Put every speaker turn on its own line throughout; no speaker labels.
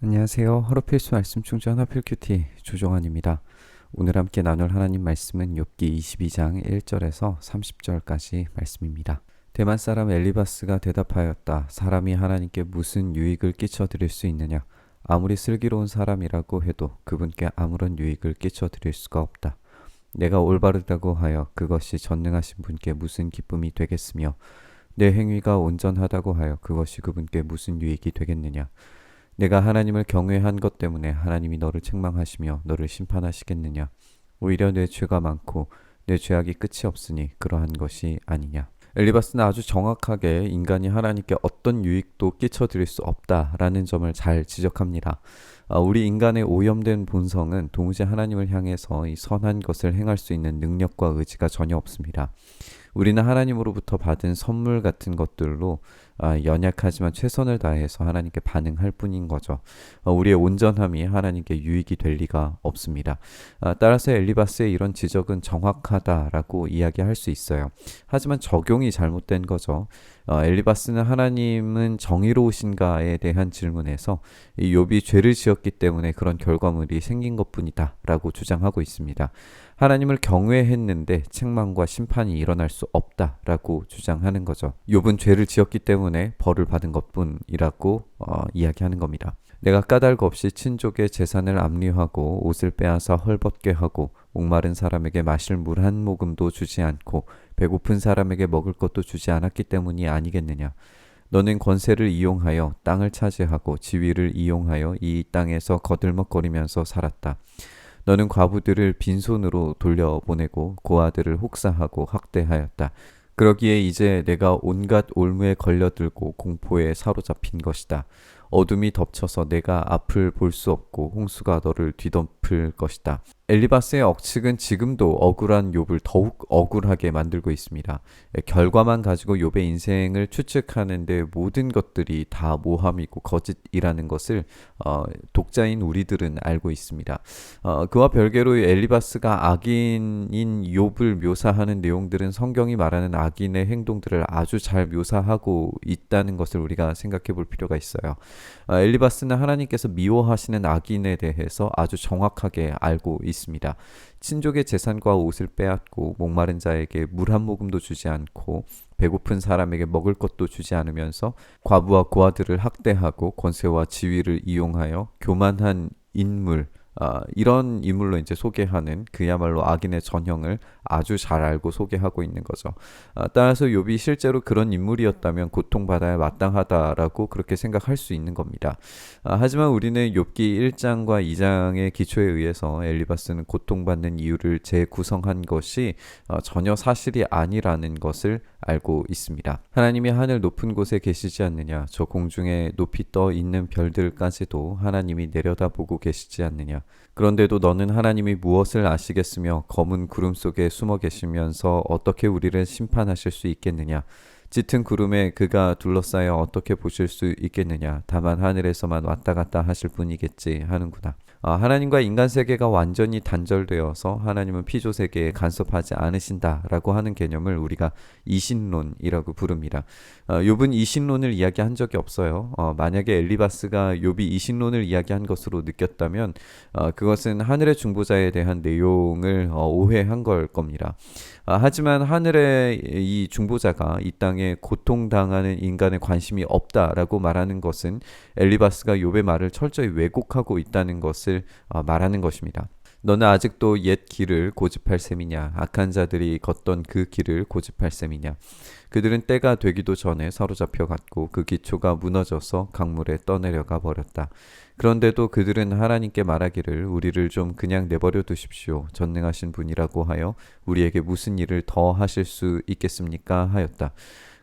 안녕하세요. 하루 필수 말씀 충전 하필 큐티 조정환입니다. 오늘 함께 나눌 하나님 말씀은 욥기 22장 1절에서 30절까지 말씀입니다. 대만 사람 엘리바스가 대답하였다. 사람이 하나님께 무슨 유익을 끼쳐 드릴 수 있느냐? 아무리 슬기로운 사람이라고 해도 그분께 아무런 유익을 끼쳐 드릴 수가 없다. 내가 올바르다고 하여 그것이 전능하신 분께 무슨 기쁨이 되겠으며 내 행위가 온전하다고 하여 그것이 그분께 무슨 유익이 되겠느냐? 내가 하나님을 경외한 것 때문에 하나님이 너를 책망하시며 너를 심판하시겠느냐? 오히려 내 죄가 많고 내 죄악이 끝이 없으니 그러한 것이 아니냐? 엘리바스는 아주 정확하게 인간이 하나님께 어떤 유익도 끼쳐드릴 수 없다라는 점을 잘 지적합니다. 우리 인간의 오염된 본성은 동시에 하나님을 향해서 이 선한 것을 행할 수 있는 능력과 의지가 전혀 없습니다. 우리는 하나님으로부터 받은 선물 같은 것들로 연약하지만 최선을 다해서 하나님께 반응할 뿐인 거죠. 우리의 온전함이 하나님께 유익이 될 리가 없습니다. 따라서 엘리바스의 이런 지적은 정확하다라고 이야기할 수 있어요. 하지만 적용이 잘못된 거죠. 엘리바스는 하나님은 정의로우신가에 대한 질문에서 이 욥이 죄를 지었기 때문에 그런 결과물이 생긴 것뿐이다 라고 주장하고 있습니다. 하나님을 경외했는데 책망과 심판이 일어날 수 없다라고 주장하는 거죠. 욥은 죄를 지었기 때문에 벌을 받은 것뿐이라고 이야기하는 겁니다. 내가 까닭 없이 친족의 재산을 압류하고 옷을 빼앗아 헐벗게 하고 목마른 사람에게 마실 물 한 모금도 주지 않고 배고픈 사람에게 먹을 것도 주지 않았기 때문이 아니겠느냐. 너는 권세를 이용하여 땅을 차지하고 지위를 이용하여 이 땅에서 거들먹거리면서 살았다. 너는 과부들을 빈손으로 돌려보내고 고아들을 혹사하고 학대하였다. 그러기에 이제 내가 온갖 올무에 걸려들고 공포에 사로잡힌 것이다. 어둠이 덮쳐서 내가 앞을 볼 수 없고 홍수가 너를 뒤덮을 것이다. 엘리바스의 억측은 지금도 억울한 욥을 더욱 억울하게 만들고 있습니다. 결과만 가지고 욥의 인생을 추측하는데 모든 것들이 다 모함이고 거짓이라는 것을 독자인 우리들은 알고 있습니다. 그와 별개로 엘리바스가 악인인 욥을 묘사하는 내용들은 성경이 말하는 악인의 행동들을 아주 잘 묘사하고 있다는 것을 우리가 생각해 볼 필요가 있어요. 엘리바스는 하나님께서 미워하시는 악인에 대해서 아주 정확하게 알고 있습니다. 친족의 재산과 옷을 빼앗고 목마른 자에게 물 한 모금도 주지 않고 배고픈 사람에게 먹을 것도 주지 않으면서 과부와 고아들을 학대하고 권세와 지위를 이용하여 교만한 인물, 이런 인물로 이제 소개하는 그야말로 악인의 전형을 아주 잘 알고 소개하고 있는 거죠. 따라서 욥이 실제로 그런 인물이었다면 고통받아야 마땅하다라고 그렇게 생각할 수 있는 겁니다. 하지만 우리는 욥기 1장과 2장의 기초에 의해서 엘리바스는 고통받는 이유를 재구성한 것이 전혀 사실이 아니라는 것을 알고 있습니다. 하나님이 하늘 높은 곳에 계시지 않느냐? 저 공중에 높이 떠 있는 별들까지도 하나님이 내려다보고 계시지 않느냐? 그런데도 너는 하나님이 무엇을 아시겠으며 검은 구름 속에 숨어 계시면서 어떻게 우리를 심판하실 수 있겠느냐? 짙은 구름에 그가 둘러싸여 어떻게 보실 수 있겠느냐? 다만 하늘에서만 왔다 갔다 하실 뿐이겠지 하는구나. 하나님과 인간 세계가 완전히 단절되어서 하나님은 피조 세계에 간섭하지 않으신다라고 하는 개념을 우리가 이신론이라고 부릅니다. 욥은 이신론을 이야기한 적이 없어요. 만약에 엘리바스가 욥이 이신론을 이야기한 것으로 느꼈다면 그것은 하늘의 중보자에 대한 내용을 오해한 걸 겁니다. 하지만 하늘의 이 중보자가 이 땅에 고통당하는 인간에 관심이 없다라고 말하는 것은 엘리바스가 욥의 말을 철저히 왜곡하고 있다는 것을 말하는 것입니다. 너는 아직도 옛 길을 고집할 셈이냐? 악한 자들이 걷던 그 길을 고집할 셈이냐? 그들은 때가 되기도 전에 사로잡혀 갔고 그 기초가 무너져서 강물에 떠내려가 버렸다. 그런데도 그들은 하나님께 말하기를 우리를 좀 그냥 내버려 두십시오. 전능하신 분이라고 하여 우리에게 무슨 일을 더 하실 수 있겠습니까? 하였다.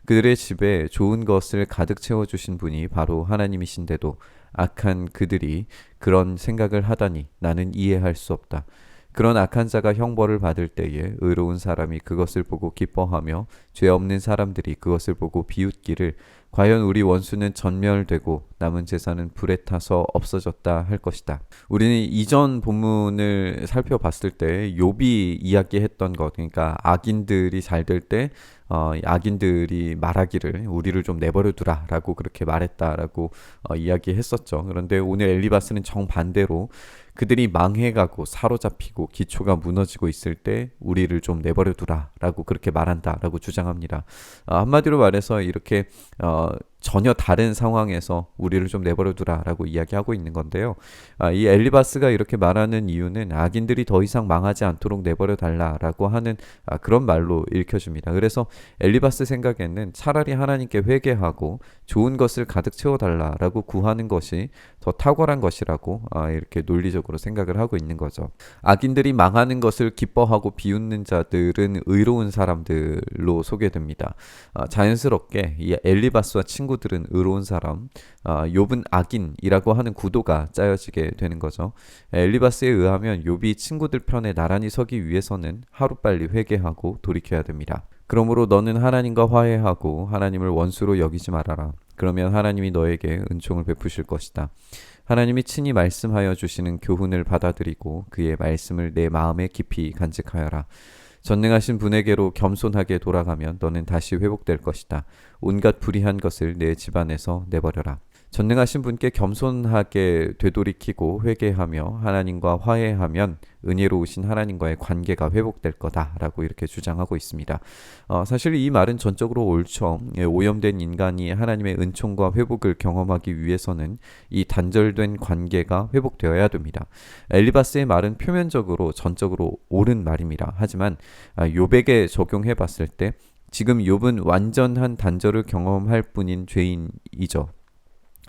그들의 집에 좋은 것을 가득 채워주신 분이 바로 하나님이신데도 악한 그들이 그런 생각을 하다니 나는 이해할 수 없다. 그런 악한 자가 형벌을 받을 때에 의로운 사람이 그것을 보고 기뻐하며 죄 없는 사람들이 그것을 보고 비웃기를 과연 우리 원수는 전멸되고 남은 재산은 불에 타서 없어졌다 할 것이다. 우리는 이전 본문을 살펴봤을 때 욥이 이야기했던 것, 그러니까 악인들이 잘 될 때 악인들이 말하기를 우리를 좀 내버려 두라라고 그렇게 말했다라고 이야기했었죠. 그런데 오늘 엘리바스는 정반대로 그들이 망해가고 사로잡히고 기초가 무너지고 있을 때 우리를 좀 내버려 두라라고 그렇게 말한다라고 주장합니다. 한마디로 말해서 이렇게 전혀 다른 상황에서 우리를 좀 내버려 두라라고 이야기하고 있는 건데요. 이 엘리바스가 이렇게 말하는 이유는 악인들이 더 이상 망하지 않도록 내버려 달라라고 하는 그런 말로 읽혀집니다. 그래서 엘리바스 생각에는 차라리 하나님께 회개하고 좋은 것을 가득 채워달라라고 구하는 것이 더 탁월한 것이라고 이렇게 논리적으로 생각을 하고 있는 거죠. 악인들이 망하는 것을 기뻐하고 비웃는 자들은 의로운 사람들로 소개됩니다. 자연스럽게 이 엘리바스와 친구들은 의로운 사람, 욥은 악인이라고 하는 구도가 짜여지게 되는 거죠. 엘리바스에 의하면 욥이 친구들 편에 나란히 서기 위해서는 하루빨리 회개하고 돌이켜야 됩니다. 그러므로 너는 하나님과 화해하고 하나님을 원수로 여기지 말아라. 그러면 하나님이 너에게 은총을 베푸실 것이다. 하나님이 친히 말씀하여 주시는 교훈을 받아들이고 그의 말씀을 내 마음에 깊이 간직하여라. 전능하신 분에게로 겸손하게 돌아가면 너는 다시 회복될 것이다. 온갖 불의한 것을 내 집안에서 내버려라. 전능하신 분께 겸손하게 되돌이키고 회개하며 하나님과 화해하면 은혜로우신 하나님과의 관계가 회복될 거다라고 이렇게 주장하고 있습니다. 사실 이 말은 전적으로 옳죠. 오염된 인간이 하나님의 은총과 회복을 경험하기 위해서는 이 단절된 관계가 회복되어야 됩니다. 엘리바스의 말은 표면적으로 전적으로 옳은 말입니다. 하지만 욥에게 적용해 봤을 때 지금 욥은 완전한 단절을 경험할 뿐인 죄인이죠.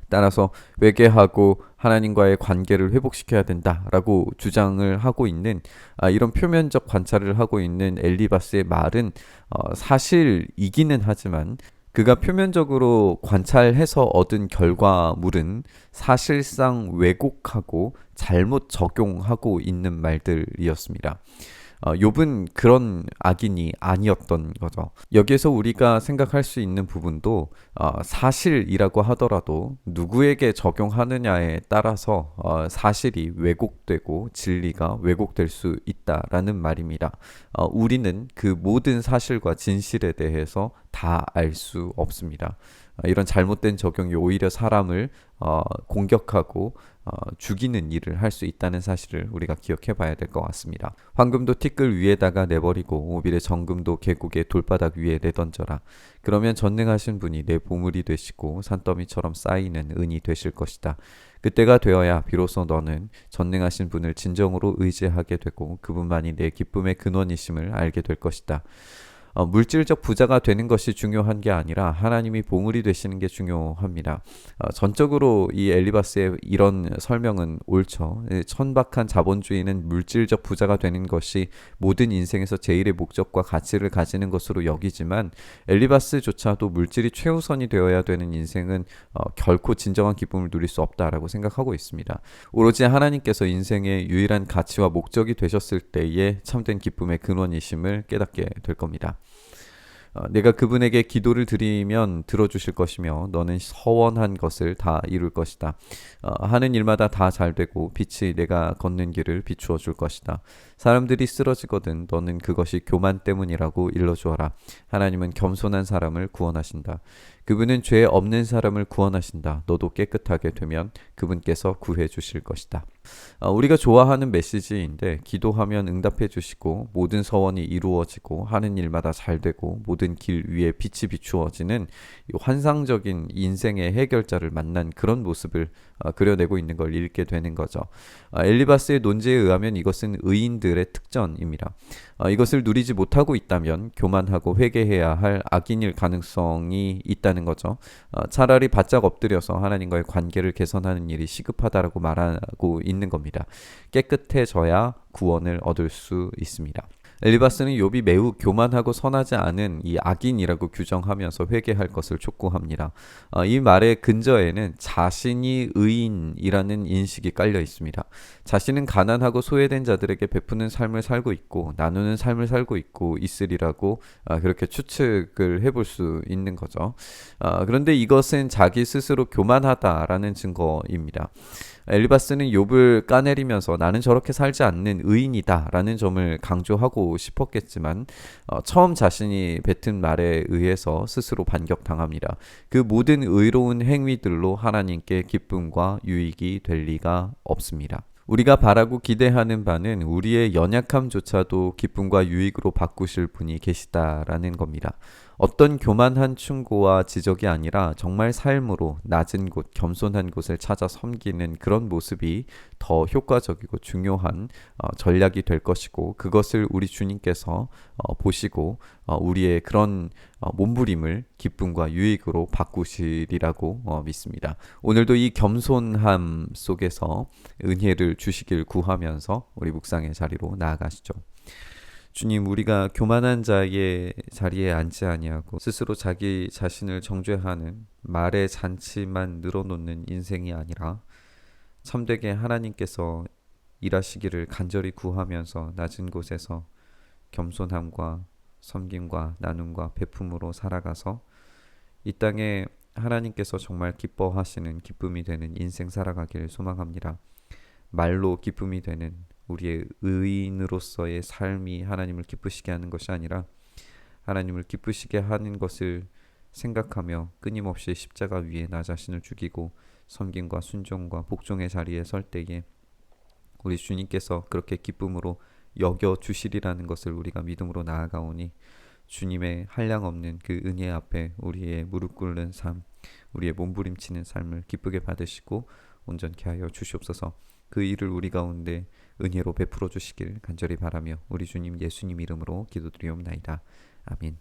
따라서 회개하고 하나님과의 관계를 회복시켜야 된다라고 주장을 하고 있는 이런 표면적 관찰을 하고 있는 엘리바스의 말은 사실이기는 하지만 그가 표면적으로 관찰해서 얻은 결과물은 사실상 왜곡하고 잘못 적용하고 있는 말들이었습니다. 욥은 그런 악인이 아니었던 거죠. 여기에서 우리가 생각할 수 있는 부분도 사실이라고 하더라도 누구에게 적용하느냐에 따라서 사실이 왜곡되고 진리가 왜곡될 수 있다라는 말입니다. 우리는 그 모든 사실과 진실에 대해서 다 알 수 없습니다. 이런 잘못된 적용이 오히려 사람을 공격하고 죽이는 일을 할 수 있다는 사실을 우리가 기억해 봐야 될 것 같습니다. 황금도 티끌 위에다가 내버리고 오빌의 정금도 계곡의 돌바닥 위에 내던져라. 그러면 전능하신 분이 내 보물이 되시고 산더미처럼 쌓이는 은이 되실 것이다. 그때가 되어야 비로소 너는 전능하신 분을 진정으로 의지하게 되고 그분만이 내 기쁨의 근원이심을 알게 될 것이다. 물질적 부자가 되는 것이 중요한 게 아니라 하나님이 보물이 되시는 게 중요합니다. 전적으로 이 엘리바스의 이런 설명은 옳죠. 천박한 자본주의는 물질적 부자가 되는 것이 모든 인생에서 제일의 목적과 가치를 가지는 것으로 여기지만 엘리바스조차도 물질이 최우선이 되어야 되는 인생은 결코 진정한 기쁨을 누릴 수 없다라고 생각하고 있습니다. 오로지 하나님께서 인생의 유일한 가치와 목적이 되셨을 때에 참된 기쁨의 근원이심을 깨닫게 될 겁니다. 내가 그분에게 기도를 드리면 들어주실 것이며 너는 서원한 것을 다 이룰 것이다. 하는 일마다 다 잘되고 빛이 내가 걷는 길을 비추어 줄 것이다. 사람들이 쓰러지거든 너는 그것이 교만 때문이라고 일러주어라. 하나님은 겸손한 사람을 구원하신다. 그분은 죄 없는 사람을 구원하신다. 너도 깨끗하게 되면 그분께서 구해 주실 것이다. 우리가 좋아하는 메시지인데 기도하면 응답해 주시고 모든 서원이 이루어지고 하는 일마다 잘되고 모든 길 위에 빛이 비추어지는 환상적인 인생의 해결자를 만난 그런 모습을 그려내고 있는 걸 읽게 되는 거죠. 엘리바스의 논제에 의하면 이것은 의인들의 특전입니다. 이것을 누리지 못하고 있다면 교만하고 회개해야 할 악인일 가능성이 있다는 거죠. 차라리 바짝 엎드려서 하나님과의 관계를 개선하는 일이 시급하다라고 말하고 있는 겁니다. 깨끗해져야 구원을 얻을 수 있습니다. 엘리바스는 욥이 매우 교만하고 선하지 않은 이 악인이라고 규정하면서 회개할 것을 촉구합니다. 이 말의 근저에는 자신이 의인이라는 인식이 깔려 있습니다. 자신은 가난하고 소외된 자들에게 베푸는 삶을 살고 있고 나누는 삶을 살고 있고 있으리라고 그렇게 추측을 해볼 수 있는 거죠. 그런데 이것은 자기 스스로 교만하다라는 증거입니다. 엘리바스는 욥을 까내리면서 나는 저렇게 살지 않는 의인이다라는 점을 강조하고 싶었겠지만 처음 자신이 뱉은 말에 의해서 스스로 반격당합니다. 그 모든 의로운 행위들로 하나님께 기쁨과 유익이 될 리가 없습니다. 우리가 바라고 기대하는 바는 우리의 연약함조차도 기쁨과 유익으로 바꾸실 분이 계시다라는 겁니다. 어떤 교만한 충고와 지적이 아니라 정말 삶으로 낮은 곳, 겸손한 곳을 찾아 섬기는 그런 모습이 더 효과적이고 중요한 전략이 될 것이고, 그것을 우리 주님께서 보시고 우리의 그런 몸부림을 기쁨과 유익으로 바꾸시리라고 믿습니다. 오늘도 이 겸손함 속에서 은혜를 주시길 구하면서 우리 묵상의 자리로 나아가시죠. 주님, 우리가 교만한 자의 자리에 앉지 아니하고 스스로 자기 자신을 정죄하는 말의 잔치만 늘어놓는 인생이 아니라 참되게 하나님께서 일하시기를 간절히 구하면서 낮은 곳에서 겸손함과 섬김과 나눔과 베품으로 살아가서 이 땅에 하나님께서 정말 기뻐하시는 기쁨이 되는 인생 살아가기를 소망합니다. 말로 기쁨이 되는 우리의 의인으로서의 삶이 하나님을 기쁘시게 하는 것이 아니라 하나님을 기쁘시게 하는 것을 생각하며 끊임없이 십자가 위에 나 자신을 죽이고 섬김과 순종과 복종의 자리에 설 때에 우리 주님께서 그렇게 기쁨으로 여겨 주시리라는 것을 우리가 믿음으로 나아가오니 주님의 한량없는 그 은혜 앞에 우리의 무릎 꿇는 삶, 우리의 몸부림치는 삶을 기쁘게 받으시고 온전케 하여 주시옵소서. 그 일을 우리 가운데 은혜로 베풀어 주시길 간절히 바라며 우리 주님 예수님 이름으로 기도드리옵나이다. 아멘.